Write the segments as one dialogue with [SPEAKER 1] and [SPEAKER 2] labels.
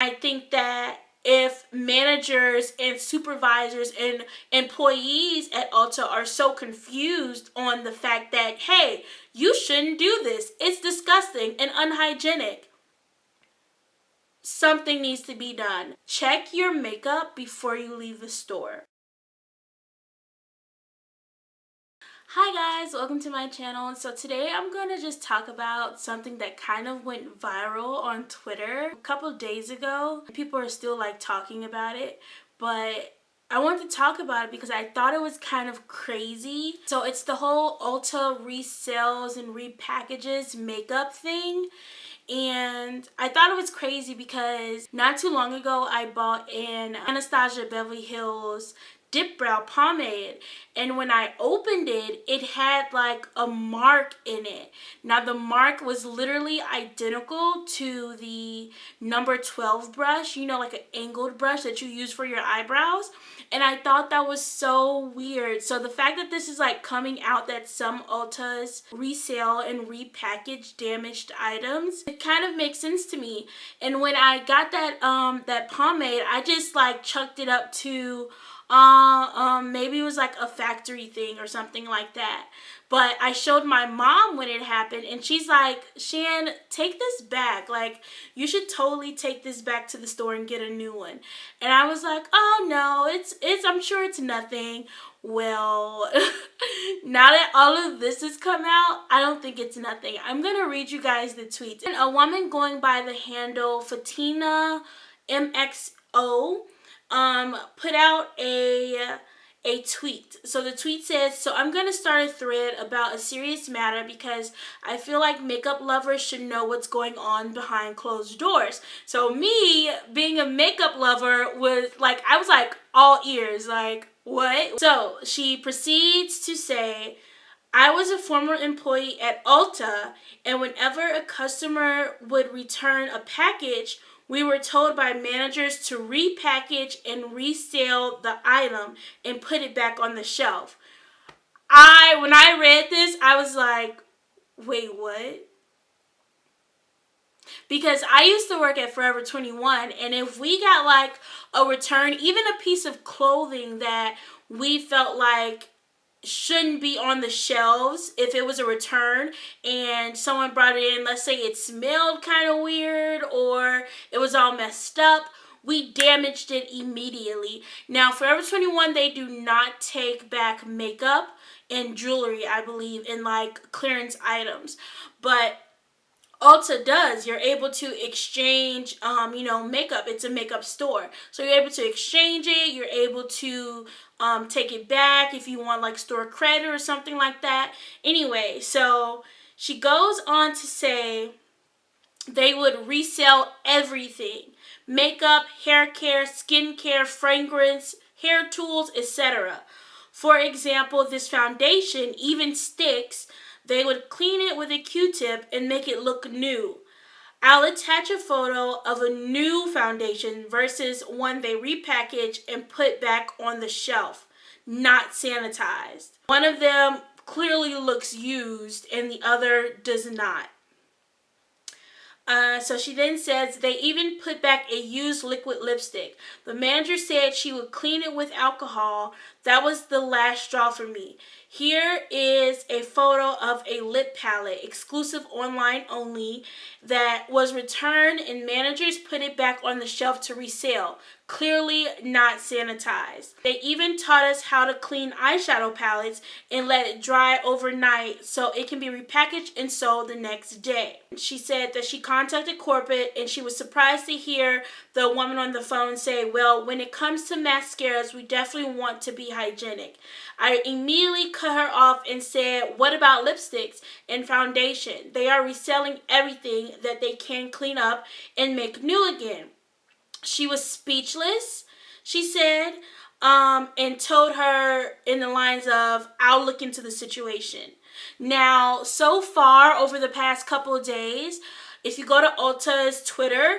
[SPEAKER 1] I think that if managers and supervisors and employees at Ulta are so confused on the fact that, hey, you shouldn't do this, it's disgusting and unhygienic, something needs to be done. Check your makeup before you leave the store. Hi guys, welcome to my channel. So today I'm going to just talk about something that kind of went viral on Twitter a couple days ago. People are still like talking about it, but I wanted to talk about it because I thought it was kind of crazy. So it's the whole Ulta resells and repackages makeup thing. And I thought it was crazy because not too long ago I bought an Anastasia Beverly Hills dip brow pomade, and when I opened it, it had like a mark in it. Now the mark was literally identical to the number 12 brush, you know, like an angled brush that you use for your eyebrows, and I thought that was so weird. So the fact that this is like coming out that some Ultas resell and repackage damaged items, it kind of makes sense to me. And when I got that pomade, I just like chucked it up to maybe it was like a factory thing or something like that. But I showed my mom when it happened, and she's like, Shan, take this back. Like, you should totally take this back to the store and get a new one. And I was like, oh no, it's I'm sure it's nothing. Well, now that all of this has come out, I don't think it's nothing. I'm gonna read you guys the tweets. And a woman going by the handle Fatina MXO put out a tweet. So the tweet says, so I'm going to start a thread about a serious matter because I feel like makeup lovers should know what's going on behind closed doors. So me being a makeup lover was like, I was like all ears, like what? So she proceeds to say, I was a former employee at Ulta, and whenever a customer would return a package, we were told by managers to repackage and resell the item and put it back on the shelf. When I read this, I was like, wait, what? Because I used to work at Forever 21, and if we got like a return, even a piece of clothing that we felt like shouldn't be on the shelves, if it was a return and someone brought it in, let's say it smelled kind of weird or it was all messed up, we damaged it immediately. Now Forever 21, they do not take back makeup and jewelry, I believe, in like clearance items, but Ulta does. You're able to exchange, makeup. It's a makeup store. So you're able to exchange it. You're able to take it back if you want like store credit or something like that. Anyway, so she goes on to say they would resell everything. Makeup, hair care, skin care, fragrance, hair tools, etc. For example, this foundation, Even Sticks, they would clean it with a Q-tip and make it look new. I'll attach a photo of a new foundation versus one they repackage and put back on the shelf, not sanitized. One of them clearly looks used and the other does not. So she then says they even put back a used liquid lipstick. The manager said she would clean it with alcohol. That was the last straw for me. Here is a photo of a lip palette, exclusive online only, that was returned and managers put it back on the shelf to resell. Clearly not sanitized. They even taught us how to clean eyeshadow palettes and let it dry overnight so it can be repackaged and sold the next day. She said that she contacted corporate and she was surprised to hear the woman on the phone say, well, when it comes to mascaras, we definitely want to be hygienic. I immediately cut her off and said, what about lipsticks and foundation? They are reselling everything that they can clean up and make new again. She was speechless, she said, and told her in the lines of, I'll look into the situation. Now, so far over the past couple of days, if you go to Ulta's Twitter,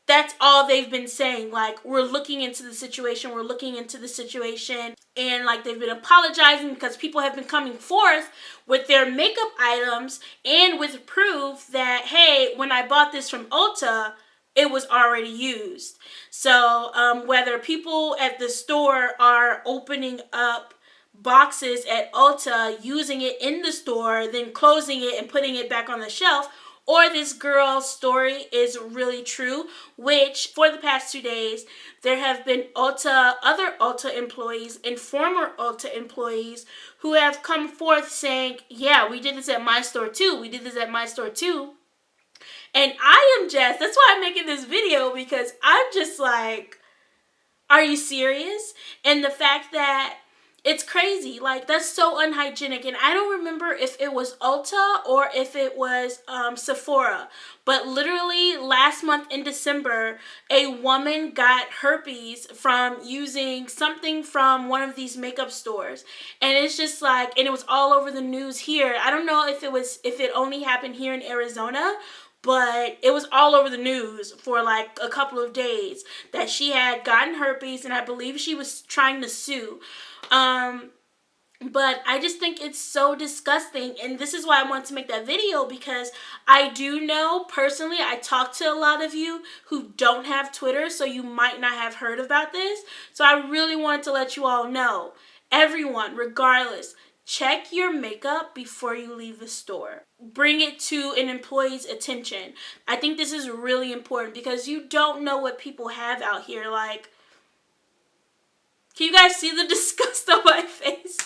[SPEAKER 1] that's all they've been saying. Like, we're looking into the situation. We're looking into the situation. And like, they've been apologizing because people have been coming forth with their makeup items and with proof that, hey, when I bought this from Ulta, it was already used. So whether people at the store are opening up boxes at Ulta, using it in the store, then closing it and putting it back on the shelf, or this girl's story is really true, which for the past 2 days, there have been other Ulta employees and former Ulta employees who have come forth saying, yeah, we did this at my store too. We did this at my store too. And that's why I'm making this video, because I'm just like, are you serious? And the fact that it's crazy, like, that's so unhygienic. And I don't remember if it was Ulta or if it was Sephora, but literally last month in December, a woman got herpes from using something from one of these makeup stores. And it's just like, and it was all over the news here. I don't know if it only happened here in Arizona, but it was all over the news for like a couple of days that she had gotten herpes, and I believe she was trying to sue. But I just think it's so disgusting, and this is why I want to make that video, because I do know personally, I talked to a lot of you who don't have Twitter, so you might not have heard about this. So I really wanted to let you all know, everyone, regardless, check your makeup before you leave the store. Bring it to an employee's attention. I think this is really important, because you don't know what people have out here. Like, can you guys see the disgust on my face?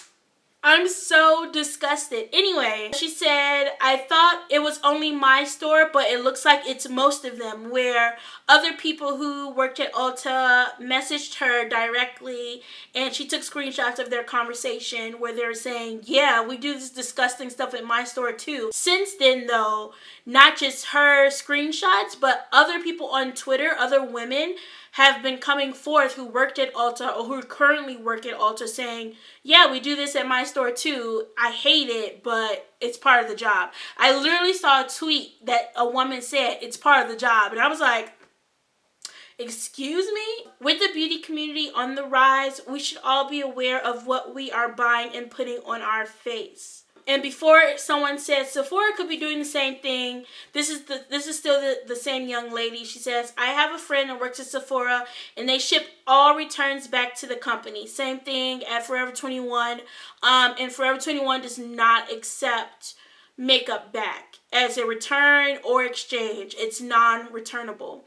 [SPEAKER 1] I'm so disgusted. Anyway, she said, I thought it was only my store, but it looks like it's most of them, where other people who worked at Ulta messaged her directly, and she took screenshots of their conversation where they're saying, yeah, we do this disgusting stuff at my store too. Since then though, not just her screenshots, but other people on Twitter, other women, have been coming forth who worked at Ulta or who currently work at Ulta saying, yeah, we do this at my store too. I hate it, but it's part of the job. I literally saw a tweet that a woman said, it's part of the job. And I was like, excuse me? With the beauty community on the rise, we should all be aware of what we are buying and putting on our face. And before someone says Sephora could be doing the same thing, this is still the same young lady. She says, I have a friend that works at Sephora, and they ship all returns back to the company. Same thing at Forever 21. And Forever 21 does not accept makeup back as a return or exchange. It's non-returnable,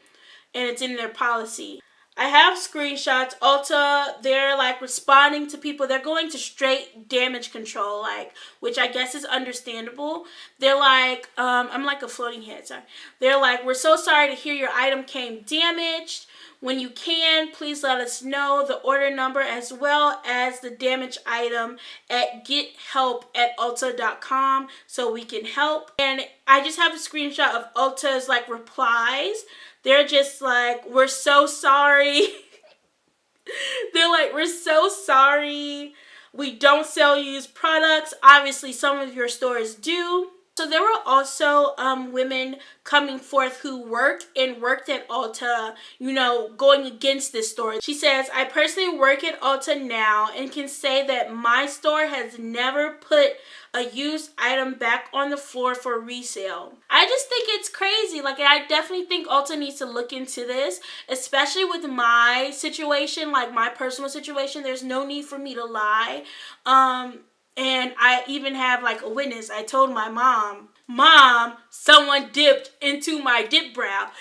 [SPEAKER 1] and it's in their policy. I have screenshots. Ulta, they're like responding to people. They're going to straight damage control, like, which I guess is understandable. They're like, I'm like a floating head, sorry. They're like, we're so sorry to hear your item came damaged. When you can, please let us know the order number as well as the damaged item at gethelp@ulta.com so we can help. And I just have a screenshot of Ulta's like replies. They're just like, we're so sorry. They're like, we're so sorry. We don't sell used products. Obviously, some of your stores do. So there were also women coming forth who worked at Ulta, you know, going against this store. She says, I personally work at Ulta now and can say that my store has never put a used item back on the floor for resale. I just think it's crazy. Like, I definitely think Ulta needs to look into this, especially with my situation, like my personal situation. There's no need for me to lie. And I even have like a witness. I told my mom, someone dipped into my dip brow.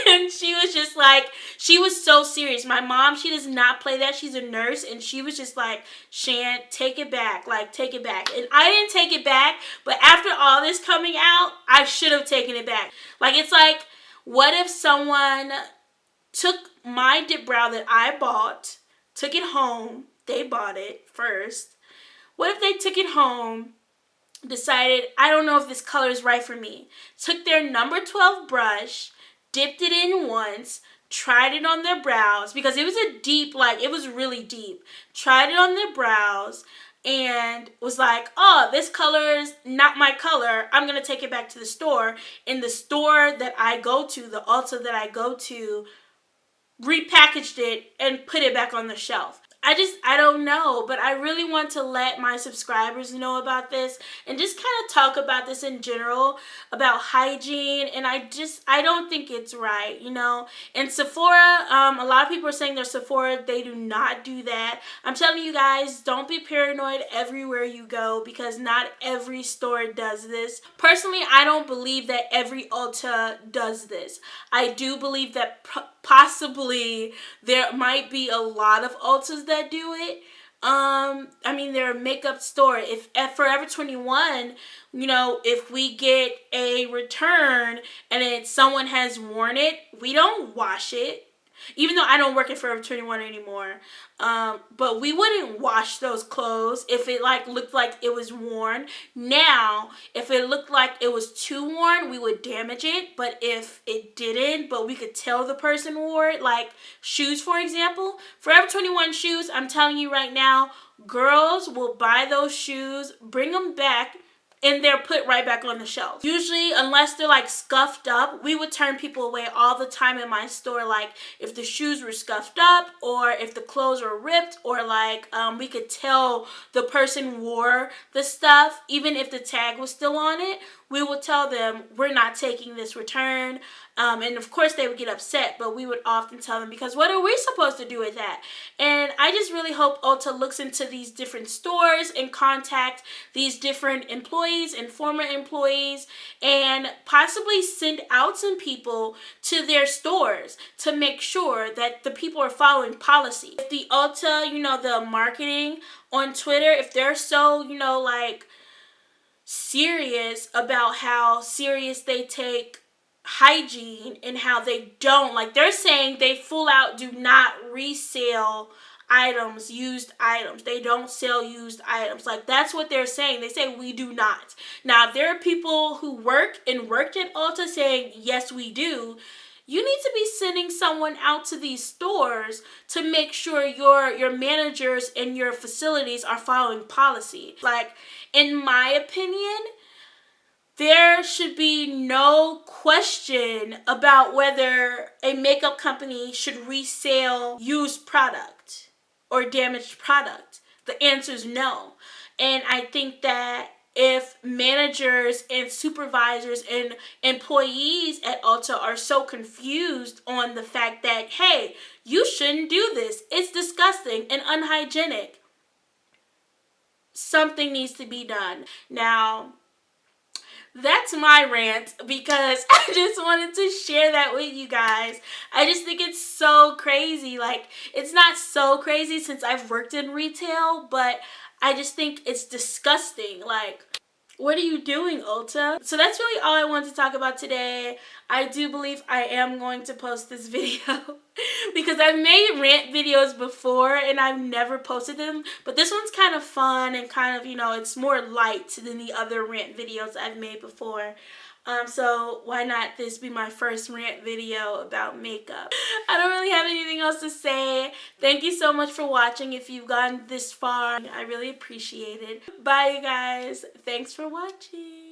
[SPEAKER 1] And she was just like, she was so serious. My mom, she does not play that. She's a nurse. And she was just like, Shan, take it back. Like, take it back. And I didn't take it back. But after all this coming out, I should have taken it back. Like, it's like, what if someone took my dip brow that I bought, took it home. They bought it first. What if they took it home, decided, I don't know if this color is right for me, took their number 12 brush, dipped it in once, tried it on their brows, because it was a deep, like, it was really deep, tried it on their brows, and was like, oh, this color is not my color, I'm going to take it back to the store. And the store that I go to, the Ulta that I go to, repackaged it and put it back on the shelf. I don't know, but I really want to let my subscribers know about this and just kind of talk about this in general, about hygiene. And I don't think it's right, you know. And Sephora, a lot of people are saying they're Sephora. They do not do that. I'm telling you guys, don't be paranoid everywhere you go, because not every store does this. Personally, I don't believe that every Ulta does this. I do believe that possibly there might be a lot of Ultas that do it. I mean, they're a makeup store. If at Forever 21, you know, if we get a return and someone has worn it, we don't wash it. Even though I don't work at Forever 21 anymore. But we wouldn't wash those clothes if it like looked like it was worn. Now, if it looked like it was too worn, we would damage it. But if it didn't, but we could tell the person wore it, like shoes, for example. Forever 21 shoes, I'm telling you right now, girls will buy those shoes, bring them back, and they're put right back on the shelf. Usually, unless they're like scuffed up, we would turn people away all the time in my store. Like if the shoes were scuffed up, or if the clothes were ripped, or like we could tell the person wore the stuff, even if the tag was still on it, we would tell them we're not taking this return. And of course they would get upset, but we would often tell them, because what are we supposed to do with that? And I just really hope Ulta looks into these different stores and contact these different employees and former employees, and possibly send out some people to their stores to make sure that the people are following policy. If the Ulta, you know, the marketing on Twitter, if they're so, you know, like serious about how serious they take hygiene and how they don't, like they're saying they full out do not resell items, used items. They don't sell used items. Like that's what they're saying. They say we do not. Now, if there are people who worked at Ulta saying yes we do, you need to be sending someone out to these stores to make sure your managers and your facilities are following policy. Like, in my opinion, there should be no question about whether a makeup company should resell used product or damaged product. The answer is no. And I think that if managers and supervisors and employees at Ulta are so confused on the fact that, hey, you shouldn't do this, it's disgusting and unhygienic, something needs to be done. Now, that's my rant, because I just wanted to share that with you guys. I just think it's so crazy. Like, it's not so crazy since I've worked in retail, but I just think it's disgusting. Like, what are you doing, Ulta? So that's really all I wanted to talk about today. I do believe I am going to post this video because I've made rant videos before and I've never posted them. But this one's kind of fun and kind of, you know, it's more light than the other rant videos I've made before. So why not this be my first rant video about makeup? I don't really have anything else to say. Thank you so much for watching. If you've gotten this far, I really appreciate it. Bye, you guys. Thanks for watching.